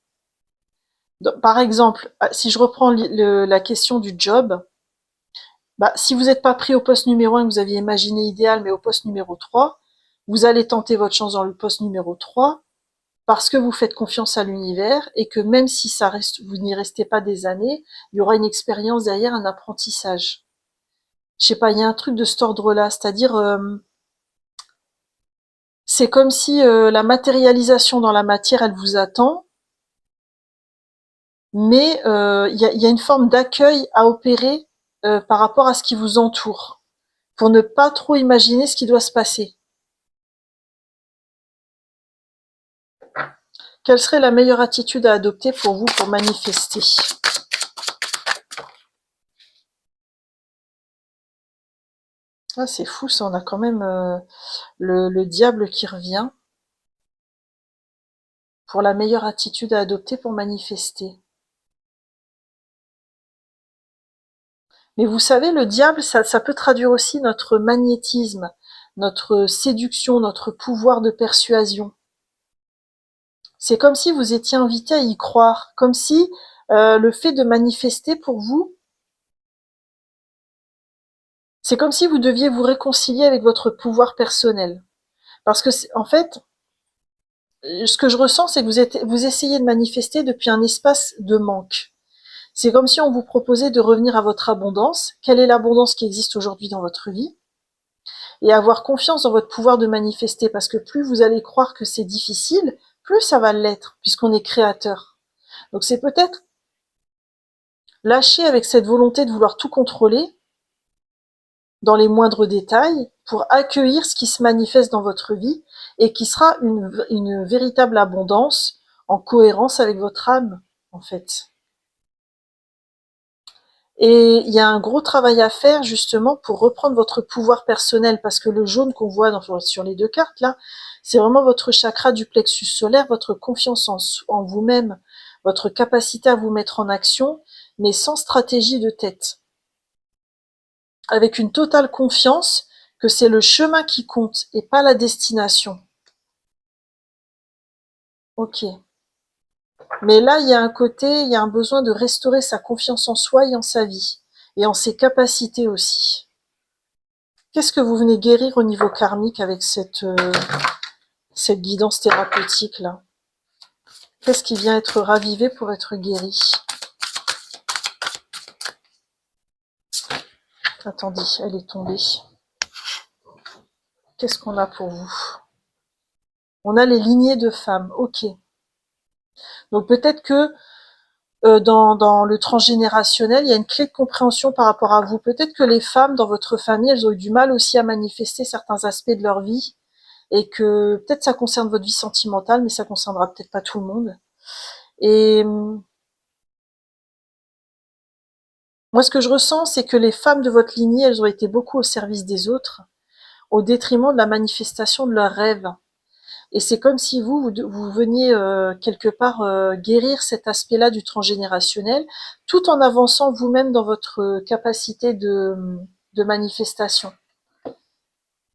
Speaker 1: Donc, par exemple, si je reprends la question du job, bah, si vous n'êtes pas pris au poste numéro 1 que vous aviez imaginé idéal, mais au poste numéro 3, vous allez tenter votre chance dans le poste numéro 3 parce que vous faites confiance à l'univers et que même si ça reste, vous n'y restez pas des années, il y aura une expérience derrière, un apprentissage. Je sais pas, il y a un truc de cet ordre-là, c'est-à-dire c'est comme si la matérialisation dans la matière, elle vous attend, mais il y a une forme d'accueil à opérer par rapport à ce qui vous entoure, pour ne pas trop imaginer ce qui doit se passer. Quelle serait la meilleure attitude à adopter pour vous pour manifester? Ah, c'est fou ça, on a quand même le diable qui revient pour la meilleure attitude à adopter pour manifester. Mais vous savez, le diable, ça peut traduire aussi notre magnétisme, notre séduction, notre pouvoir de persuasion. C'est comme si vous étiez invité à y croire, comme si le fait de manifester pour vous, c'est comme si vous deviez vous réconcilier avec votre pouvoir personnel. Parce que, en fait, ce que je ressens, c'est que vous essayez de manifester depuis un espace de manque. C'est comme si on vous proposait de revenir à votre abondance. Quelle est l'abondance qui existe aujourd'hui dans votre vie? Et avoir confiance dans votre pouvoir de manifester, parce que plus vous allez croire que c'est difficile, plus ça va l'être, puisqu'on est créateur. Donc c'est peut-être lâcher avec cette volonté de vouloir tout contrôler dans les moindres détails pour accueillir ce qui se manifeste dans votre vie et qui sera une véritable abondance en cohérence avec votre âme, en fait. Et il y a un gros travail à faire justement pour reprendre votre pouvoir personnel, parce que le jaune qu'on voit sur les deux cartes là, c'est vraiment votre chakra du plexus solaire, votre confiance en vous-même, votre capacité à vous mettre en action, mais sans stratégie de tête, avec une totale confiance que c'est le chemin qui compte et pas la destination. Ok. Mais là, il y a un côté, il y a un besoin de restaurer sa confiance en soi et en sa vie, et en ses capacités aussi. Qu'est-ce que vous venez guérir au niveau karmique avec cette guidance thérapeutique là? Qu'est-ce qui vient être ravivé pour être guéri? Attendez, elle est tombée. Qu'est-ce qu'on a pour vous? On a les lignées de femmes, ok. Donc peut-être que dans le transgénérationnel, il y a une clé de compréhension par rapport à vous. Peut-être que les femmes dans votre famille, elles ont eu du mal aussi à manifester certains aspects de leur vie, et que peut-être ça concerne votre vie sentimentale, mais ça concernera peut-être pas tout le monde. Et moi, ce que je ressens, c'est que les femmes de votre lignée, elles ont été beaucoup au service des autres, au détriment de la manifestation de leurs rêves. Et c'est comme si vous veniez quelque part guérir cet aspect-là du transgénérationnel, tout en avançant vous-même dans votre capacité de manifestation.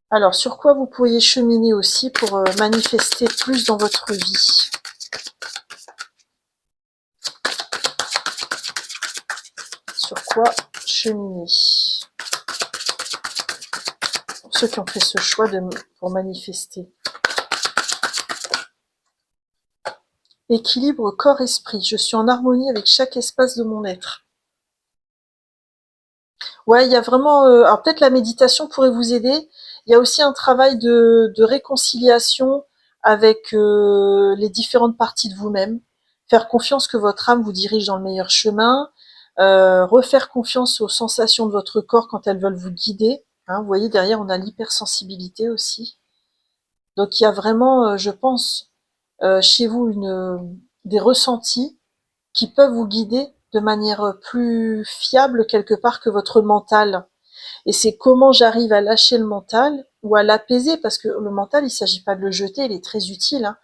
Speaker 1: Alors, sur quoi vous pourriez cheminer aussi pour manifester plus dans votre vie? Sur quoi cheminer? Ceux qui ont fait ce choix pour manifester. Équilibre corps-esprit. Je suis en harmonie avec chaque espace de mon être. Ouais, il y a vraiment... alors peut-être la méditation pourrait vous aider. Il y a aussi un travail de réconciliation avec les différentes parties de vous-même. Faire confiance que votre âme vous dirige dans le meilleur chemin. Refaire confiance aux sensations de votre corps quand elles veulent vous guider. Hein, vous voyez, derrière, on a l'hypersensibilité aussi. Donc il y a vraiment, je pense, chez vous des ressentis qui peuvent vous guider de manière plus fiable quelque part que votre mental. Et c'est comment j'arrive à lâcher le mental ou à l'apaiser, parce que le mental, il s'agit pas de le jeter, il est très utile, hein,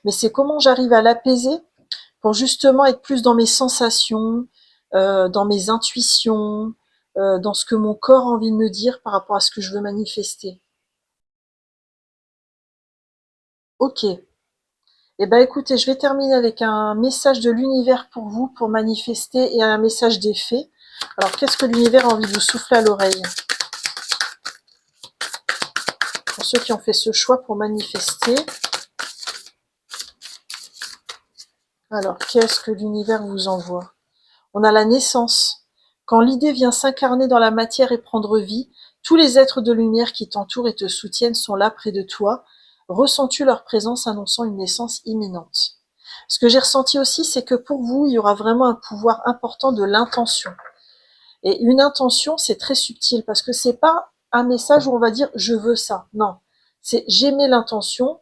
Speaker 1: mais c'est comment j'arrive à l'apaiser pour justement être plus dans mes sensations, dans mes intuitions, dans ce que mon corps a envie de me dire par rapport à ce que je veux manifester. Ok. Eh ben écoutez, je vais terminer avec un message de l'univers pour vous, pour manifester, et un message des fées. Alors, qu'est-ce que l'univers a envie de vous souffler à l'oreille? Pour ceux qui ont fait ce choix pour manifester. Alors, qu'est-ce que l'univers vous envoie? On a la naissance. Quand l'idée vient s'incarner dans la matière et prendre vie, tous les êtres de lumière qui t'entourent et te soutiennent sont là près de toi. Ressens-tu leur présence annonçant une naissance imminente? Ce que j'ai ressenti aussi, c'est que pour vous, il y aura vraiment un pouvoir important de l'intention. Et une intention, c'est très subtil parce que c'est pas un message où on va dire je veux ça. Non, c'est j'aimais l'intention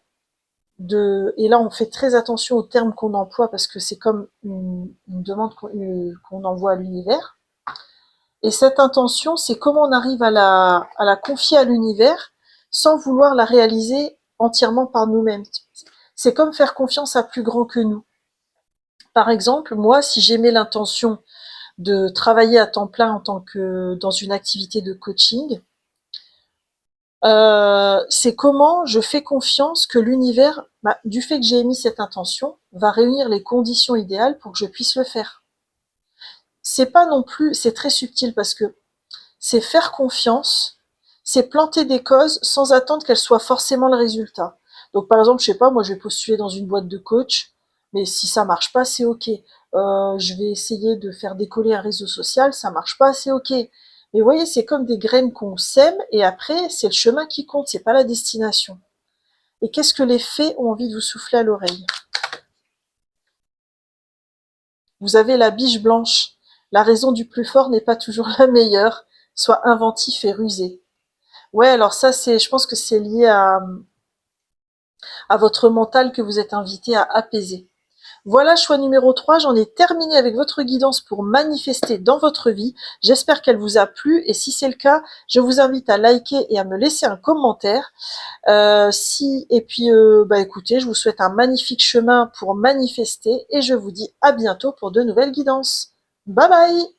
Speaker 1: de. Et là, on fait très attention aux termes qu'on emploie parce que c'est comme une demande qu'on envoie à l'univers. Et cette intention, c'est comment on arrive à la confier à l'univers sans vouloir la réaliser entièrement par nous-mêmes. C'est comme faire confiance à plus grand que nous. Par exemple, moi, si j'aimais l'intention de travailler à temps plein en tant que dans une activité de coaching, c'est comment je fais confiance que l'univers, du fait que j'ai émis cette intention, va réunir les conditions idéales pour que je puisse le faire. C'est pas non plus, c'est très subtil parce que c'est faire confiance, c'est planter des causes sans attendre qu'elles soient forcément le résultat. Donc par exemple, je sais pas, moi je vais postuler dans une boîte de coach, mais si ça marche pas, c'est ok. Je vais essayer de faire décoller un réseau social, ça marche pas, c'est ok. Mais vous voyez, c'est comme des graines qu'on sème et après, c'est le chemin qui compte, c'est pas la destination. Et qu'est-ce que les fées ont envie de vous souffler à l'oreille? Vous avez la biche blanche. La raison du plus fort n'est pas toujours la meilleure. Sois inventif et rusé. Ouais, alors ça, je pense que c'est lié à votre mental que vous êtes invité à apaiser. Voilà, choix numéro 3. J'en ai terminé avec votre guidance pour manifester dans votre vie. J'espère qu'elle vous a plu et si c'est le cas, je vous invite à liker et à me laisser un commentaire. Et puis, écoutez, je vous souhaite un magnifique chemin pour manifester et je vous dis à bientôt pour de nouvelles guidances. Bye bye!